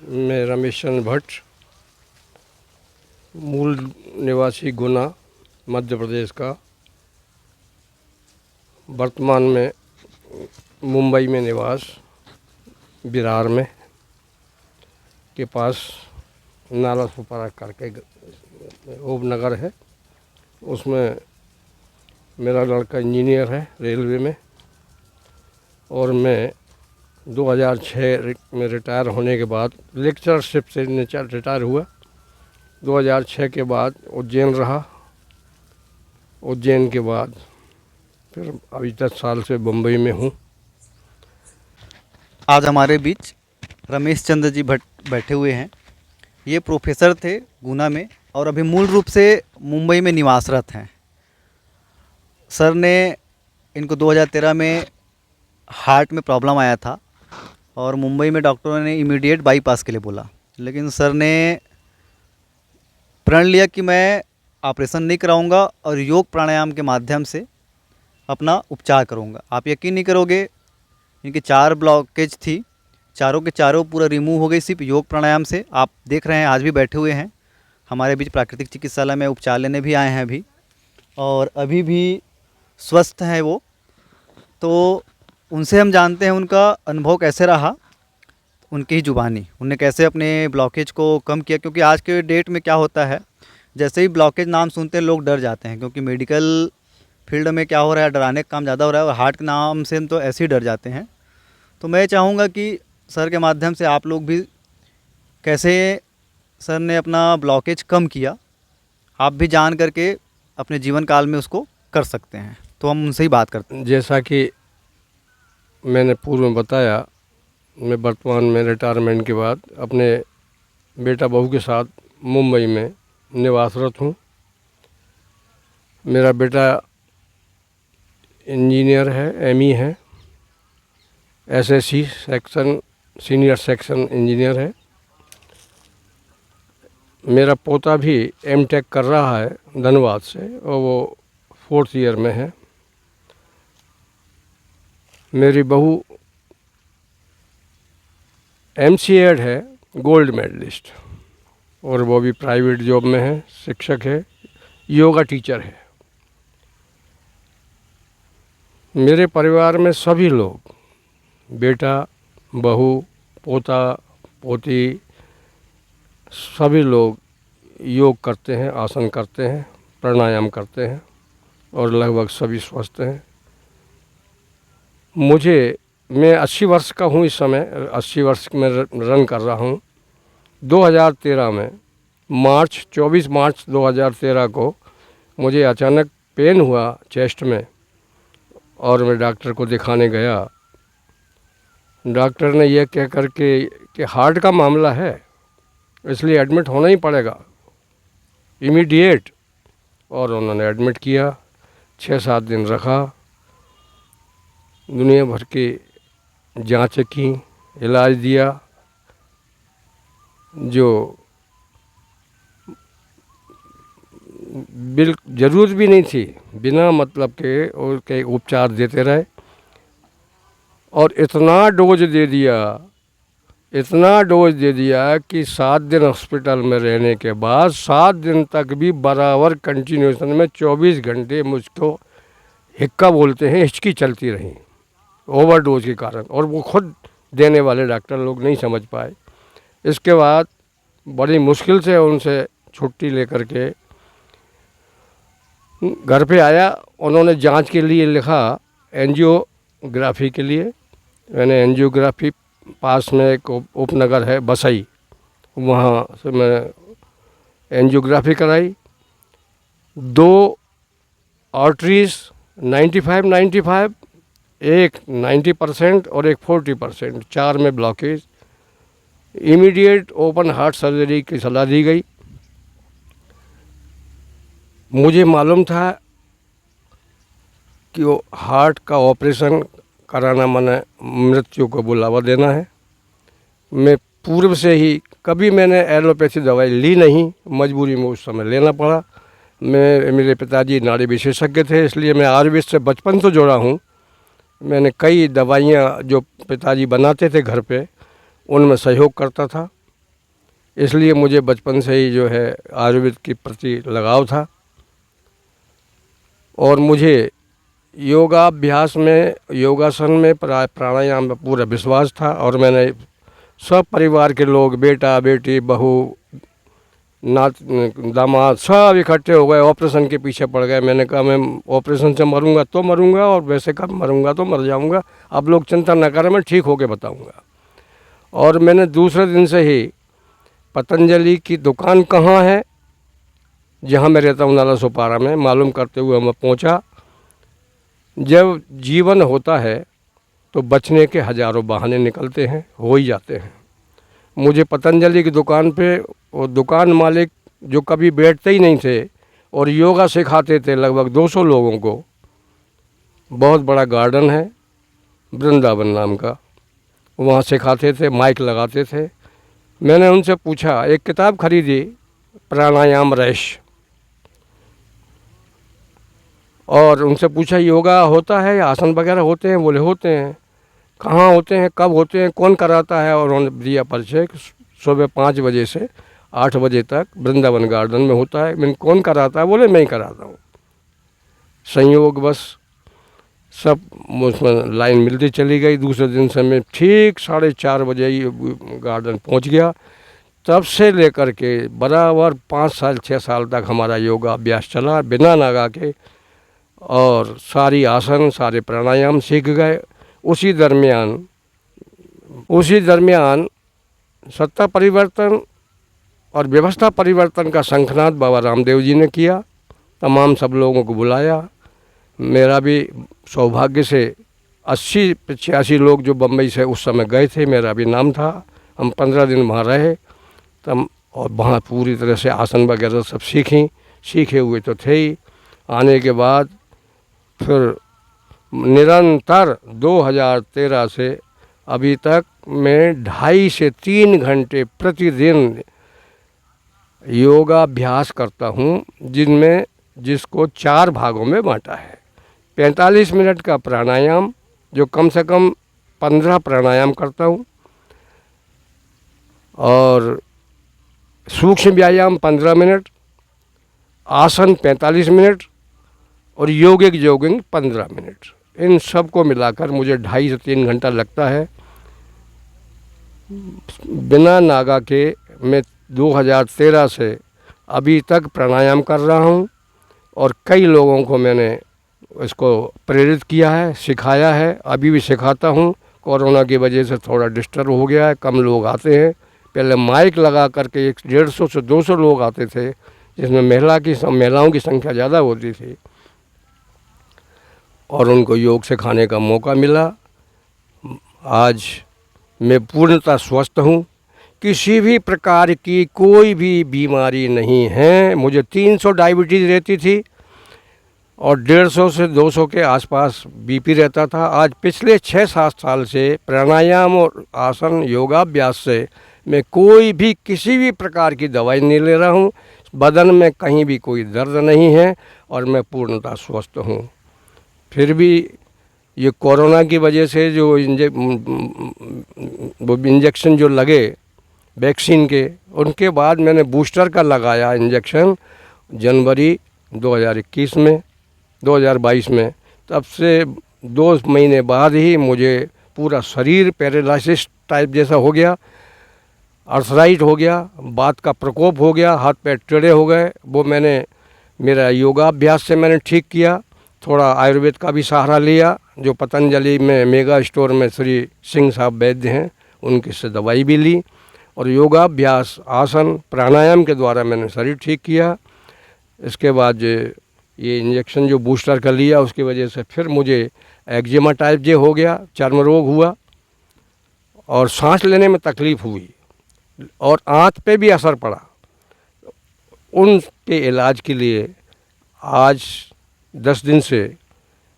मैं रमेश चंद्र भट्ट, मूल निवासी गुना, मध्य प्रदेश का, वर्तमान में मुंबई में निवास, विरार में के पास नाला सुपारा करके उपनगर है। उसमें मेरा लड़का इंजीनियर है रेलवे में, और मैं 2006 में रिटायर होने के बाद लेक्चरशिप से रिटायर हुआ। 2006 के बाद उज्जैन रहा। उज्जैन के बाद फिर अभी 10 साल से मुंबई में हूँ। आज हमारे बीच रमेश चंद्र जी भट्ट बैठे हुए हैं। ये प्रोफेसर थे गुना में और अभी मूल रूप से मुंबई में निवासरत हैं। सर ने इनको 2013 में हार्ट में प्रॉब्लम आया था और मुंबई में डॉक्टरों ने इमीडिएट बाईपास के लिए बोला, लेकिन सर ने प्रण लिया कि मैं ऑपरेशन नहीं कराऊंगा और योग प्राणायाम के माध्यम से अपना उपचार करूंगा। आप यकीन नहीं करोगे, इनकी 4 ब्लॉकेज थी, चारों के चारों पूरा रिमूव हो गई सिर्फ योग प्राणायाम से। आप देख रहे हैं आज भी बैठे हुए हैं हमारे बीच। प्राकृतिक चिकित्सालय में उपचार लेने भी आए हैं अभी, और अभी भी स्वस्थ हैं वो। तो उनसे हम जानते हैं उनका अनुभव कैसे रहा, उनकी ही ज़ुबानी, उनने कैसे अपने ब्लॉकेज को कम किया। क्योंकि आज के डेट में क्या होता है, जैसे ही ब्लॉकेज नाम सुनते हैं लोग डर जाते हैं, क्योंकि मेडिकल फील्ड में क्या हो रहा है, डराने का काम ज़्यादा हो रहा है, और हार्ट के नाम से हम तो ऐसे ही डर जाते हैं। तो मैं चाहूँगा कि सर के माध्यम से आप लोग भी कैसे सर ने अपना ब्लॉकेज कम किया, आप भी जान करके अपने जीवन काल में उसको कर सकते हैं। तो हम उनसे ही बात करते हैं। जैसा कि मैंने पूर्व में बताया, मैं वर्तमान में रिटायरमेंट के बाद अपने बेटा बहू के साथ मुंबई में निवासरत हूँ। मेरा बेटा इंजीनियर है, एमई है, SSC section senior section engineer है। मेरा पोता भी एमटेक कर रहा है धनबाद से, और वो 4th ईयर में है। मेरी बहू एमसीएड है, गोल्ड मेडलिस्ट, और वो भी प्राइवेट जॉब में है, शिक्षक है, योगा टीचर है। मेरे परिवार में सभी लोग, बेटा, बहू, पोता, पोती, सभी लोग योग करते हैं, आसन करते हैं, प्राणायाम करते हैं, और लगभग सभी स्वस्थ हैं। मैं 80 वर्ष का हूँ इस समय, 80 वर्ष में रन कर रहा हूँ। 2013 में 24 मार्च 2013 को मुझे अचानक पेन हुआ चेस्ट में, और मैं डॉक्टर को दिखाने गया। डॉक्टर ने यह कह कर के कि हार्ट का मामला है, इसलिए एडमिट होना ही पड़ेगा इमीडिएट, और उन्होंने एडमिट किया। 6-7 दिन रखा, दुनिया भर की जांच की, इलाज दिया, जो ज़रूरत भी नहीं थी, बिना मतलब के उनके उपचार देते रहे। और इतना डोज दे दिया कि 7 दिन हॉस्पिटल में रहने के बाद 7 दिन तक भी बराबर कंटिन्यूशन में 24 घंटे मुझको हिक्का बोलते हैं, हिचकी चलती रही ओवरडोज के कारण, और वो खुद देने वाले डॉक्टर लोग नहीं समझ पाए। इसके बाद बड़ी मुश्किल से उनसे छुट्टी लेकर के घर पे आया। उन्होंने जांच के लिए लिखा, एंजियोग्राफी के लिए। मैंने एंजियोग्राफी, पास में एक उपनगर है बसई, वहाँ से मैं एंजियोग्राफी कराई। 2 आर्टरीज 95, एक 90% और एक 40%, 4 में blockage. Immediate open heart surgery की सलाह दी गई। मुझे मालूम था कि वो हार्ट का ऑपरेशन कराना माने मृत्यु को बुलावा देना है। मैं पूर्व से ही कभी मैंने एलोपैथी दवाई ली नहीं, मजबूरी में उस समय लेना पड़ा। मेरे पिताजी नाड़ी विशेषज्ञ थे, इसलिए मैं आयुर्वेद से बचपन से जुड़ा हूँ। मैंने कई दवाइयाँ जो पिताजी बनाते थे घर पे, उनमें सहयोग करता था। इसलिए मुझे बचपन से ही जो है आयुर्वेद के प्रति लगाव था। और मुझे योगाभ्यास में, योगासन में, प्राणायाम में पूरा विश्वास था। और मैंने सब परिवार के लोग, बेटा बेटी, बहू, नात, दामाद, सब इकट्ठे हो गए, ऑपरेशन के पीछे पड़ गए। मैंने कहा मैं ऑपरेशन से मरूंगा तो मरूंगा, और वैसे कब मरूंगा तो मर जाऊंगा, आप लोग चिंता न करें, मैं ठीक होके बताऊंगा। और मैंने दूसरे दिन से ही पतंजलि की दुकान कहाँ है, जहाँ मैं रहता हूँ नाला सोपारा में, मालूम करते हुए मैं पहुँचा। जब जीवन होता है तो बचने के हज़ारों बहाने निकलते हैं, हो ही जाते हैं। मुझे पतंजलि की दुकान पे वो दुकान मालिक, जो कभी बैठते ही नहीं थे और योगा सिखाते थे लगभग 200 लोगों को, बहुत बड़ा गार्डन है वृंदावन नाम का, वहाँ सिखाते थे, माइक लगाते थे। मैंने उनसे पूछा, एक किताब खरीदी प्राणायाम रैश, और उनसे पूछा योगा होता है या आसन वगैरह होते हैं? बोले होते हैं। कहाँ होते हैं, कब होते हैं, कौन कराता है? और उन्होंने दिया परिचय, सुबह 5 बजे से 8 बजे तक वृंदावन गार्डन में होता है। मैंने कौन कराता है? बोले मैं ही कराता हूँ। संयोग बस सब उसमें लाइन मिलती चली गई। दूसरे दिन से मैं ठीक 4:30 बजे ही गार्डन पहुँच गया। तब से लेकर के बराबर 5 साल 6 साल तक हमारा योगा अभ्यास चला बिना नागा के, और सारी आसन, सारे प्राणायाम सीख गए। उसी दरमियान सत्ता परिवर्तन और व्यवस्था परिवर्तन का शंखनाद बाबा रामदेव जी ने किया। तमाम सब लोगों को बुलाया। मेरा भी सौभाग्य से 80-85 लोग जो बम्बई से उस समय गए थे, मेरा भी नाम था। हम 15 दिन वहाँ रहे तब, और वहाँ पूरी तरह से आसन वगैरह सब सीखे हुए तो थे ही। आने के बाद फिर निरंतर 2013 से अभी तक मैं 2.5 से 3 घंटे प्रतिदिन योगाभ्यास करता हूँ, जिसको 4 भागों में बांटा है। 45 मिनट का प्राणायाम, जो कम से कम 15 प्राणायाम करता हूँ, और सूक्ष्म व्यायाम 15 मिनट, आसन 45 मिनट, और योगिक जॉगिंग 15 मिनट। इन सब को मिलाकर मुझे 2.5 से 3 घंटा लगता है। बिना नागा के मैं 2013 से अभी तक प्राणायाम कर रहा हूँ, और कई लोगों को मैंने इसको प्रेरित किया है, सिखाया है, अभी भी सिखाता हूँ। कोरोना की वजह से थोड़ा डिस्टर्ब हो गया है, कम लोग आते हैं। पहले माइक लगा करके 150 से 200 लोग आते थे, जिसमें महिलाओं की संख्या ज़्यादा होती थी, और उनको योग सिखाने का मौका मिला। आज मैं पूर्णतः स्वस्थ हूँ, किसी भी प्रकार की कोई भी बीमारी नहीं है। मुझे 300 डायबिटीज़ रहती थी, और 150 से 200 के आसपास बीपी रहता था। आज पिछले 6-7 साल से प्राणायाम और आसन योगाभ्यास से मैं कोई भी किसी भी प्रकार की दवाई नहीं ले रहा हूँ। बदन में कहीं भी कोई दर्द नहीं है, और मैं पूर्णतः स्वस्थ हूँ। फिर भी ये कोरोना की वजह से जो इंजेक्शन जो लगे वैक्सीन के, उनके बाद मैंने बूस्टर का लगाया इंजेक्शन जनवरी 2021 में 2022 में। तब से 2 महीने बाद ही मुझे पूरा शरीर पैरालिसिस टाइप जैसा हो गया, अर्थराइट हो गया, बात का प्रकोप हो गया, हाथ पैर टेढ़े हो गए। वो मैंने मेरा योगाभ्यास से मैंने ठीक किया। थोड़ा आयुर्वेद का भी सहारा लिया, जो पतंजलि में मेगा स्टोर में श्री सिंह साहब वैद्य हैं, उनकी से दवाई भी ली, और योगाभ्यास, आसन, प्राणायाम के द्वारा मैंने शरीर ठीक किया। इसके बाद ये इंजेक्शन जो बूस्टर का लिया, उसकी वजह से फिर मुझे एक्जिमा टाइप जे हो गया, चर्म रोग हुआ, और सांस लेने में तकलीफ़ हुई, और आँख पे भी असर पड़ा। उनके इलाज के लिए आज 10 दिन से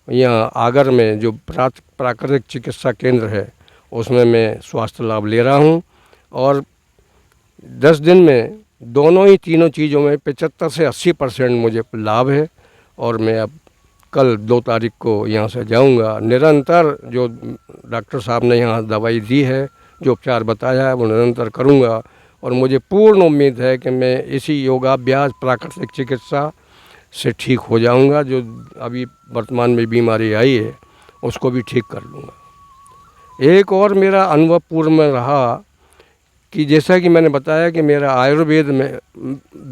यहाँ आगर में जो प्राकृतिक चिकित्सा केंद्र है, उसमें मैं स्वास्थ्य लाभ ले रहा हूँ। और 10 दिन में दोनों ही तीनों चीज़ों में 75 से 80% मुझे लाभ है। और मैं अब कल 2 तारीख को यहाँ से जाऊँगा। निरंतर जो डॉक्टर साहब ने यहाँ दवाई दी है, जो उपचार बताया है, वो निरंतर करूँगा, और मुझे पूर्ण उम्मीद है कि मैं इसी योगाभ्यास प्राकृतिक चिकित्सा से ठीक हो जाऊंगा। जो अभी वर्तमान में बीमारी आई है उसको भी ठीक कर लूँगा। एक और मेरा अनुभव पूर्व में रहा कि जैसा कि मैंने बताया कि मेरा आयुर्वेद में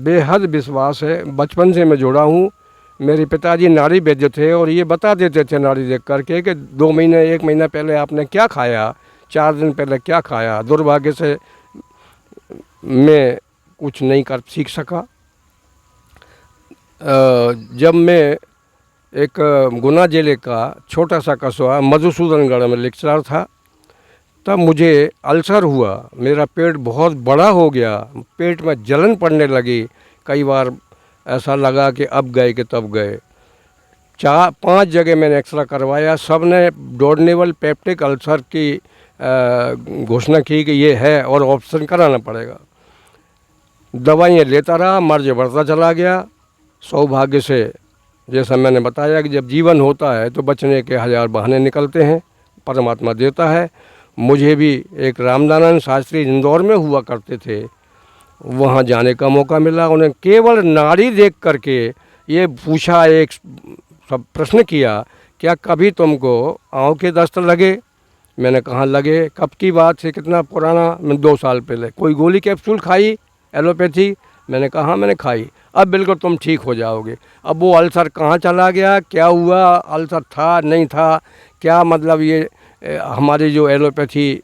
बेहद विश्वास है। बचपन से मैं जुड़ा हूँ। मेरे पिताजी नाड़ी वैद्य थे और ये बता देते थे नाड़ी देख करके कि 2 महीने 1 महीना पहले आपने क्या खाया, 4 दिन पहले क्या खाया। दुर्भाग्य से मैं कुछ नहीं कर सीख सका। जब मैं एक गुना जिले का छोटा सा कस्बा मधुसूदनगढ़ में लेक्चरर था, तब मुझे अल्सर हुआ। मेरा पेट बहुत बड़ा हो गया, पेट में जलन पड़ने लगी। कई बार ऐसा लगा कि अब गए कि तब गए। 4-5 जगह मैंने एक्सरे करवाया, सब ने डोर्नेबल पेप्टिक अल्सर की घोषणा की कि ये है और ऑपरेशन कराना पड़ेगा। दवाइयाँ लेता रहा, मर्ज बढ़ता चला गया। सौभाग्य से जैसा मैंने बताया कि जब जीवन होता है तो बचने के 1000 बहाने निकलते हैं, परमात्मा देता है। मुझे भी एक रामदानंद शास्त्री इंदौर में हुआ करते थे, वहाँ जाने का मौका मिला। उन्हें केवल नाड़ी देख करके ये पूछा, एक सब प्रश्न किया, क्या कभी तुमको आँव के दस्त लगे? मैंने कहा लगे। कब की बात है, कितना पुराना? मैं 2 साल पहले। कोई गोली कैप्सूल खाई एलोपैथी? मैंने कहा मैंने खाई। अब बिल्कुल तुम ठीक हो जाओगे। अब वो अल्सर कहाँ चला गया, क्या हुआ, अल्सर था नहीं था, क्या मतलब ये हमारी जो एलोपैथी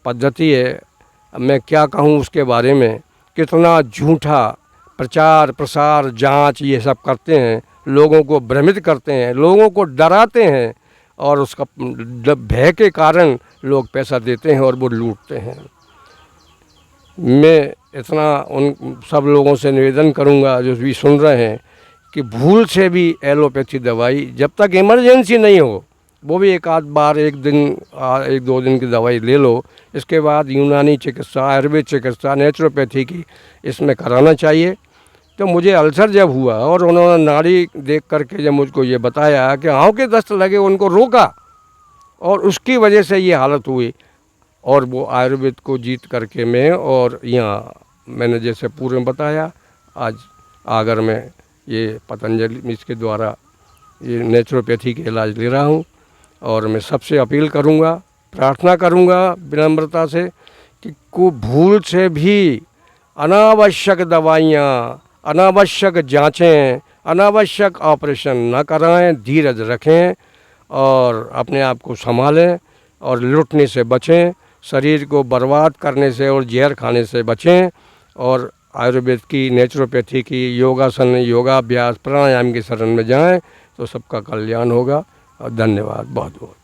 पद्धति है, मैं क्या कहूँ उसके बारे में। कितना झूठा प्रचार प्रसार जांच ये सब करते हैं, लोगों को भ्रमित करते हैं, लोगों को डराते हैं और उसका भय के कारण लोग पैसा देते हैं और वो लूटते हैं। मैं इतना उन सब लोगों से निवेदन करूंगा जो भी सुन रहे हैं कि भूल से भी एलोपैथी दवाई, जब तक इमरजेंसी नहीं हो, वो भी एक आध बार 1-2 दिन की दवाई ले लो। इसके बाद यूनानी चिकित्सा, आयुर्वेद चिकित्सा, नेचुरोपैथी की इसमें कराना चाहिए। तो मुझे अल्सर जब हुआ और उन्होंने नाड़ी देख करके जब मुझको ये बताया कि आँव के दस्त लगे, उनको रोका और उसकी वजह से ये हालत हुई। और वो आयुर्वेद को जीत करके मैं, और यहाँ मैंने जैसे पूर्व में बताया, आज आगर में ये पतंजलि इसके द्वारा ये नेचुरोपैथी के इलाज ले रहा हूँ। और मैं सबसे अपील करूँगा, प्रार्थना करूँगा विनम्रता से कि को भूल से भी अनावश्यक दवाइयाँ, अनावश्यक जांचें, अनावश्यक ऑपरेशन न कराएं, धीरज रखें और अपने आप को संभालें और लुटने से बचें, शरीर को बर्बाद करने से और जहर खाने से बचें और आयुर्वेद की, नेचुरोपैथी की, योगासन, योगाभ्यास, प्राणायाम की शरण में जाएं तो सबका कल्याण होगा। और धन्यवाद बहुत बहुत।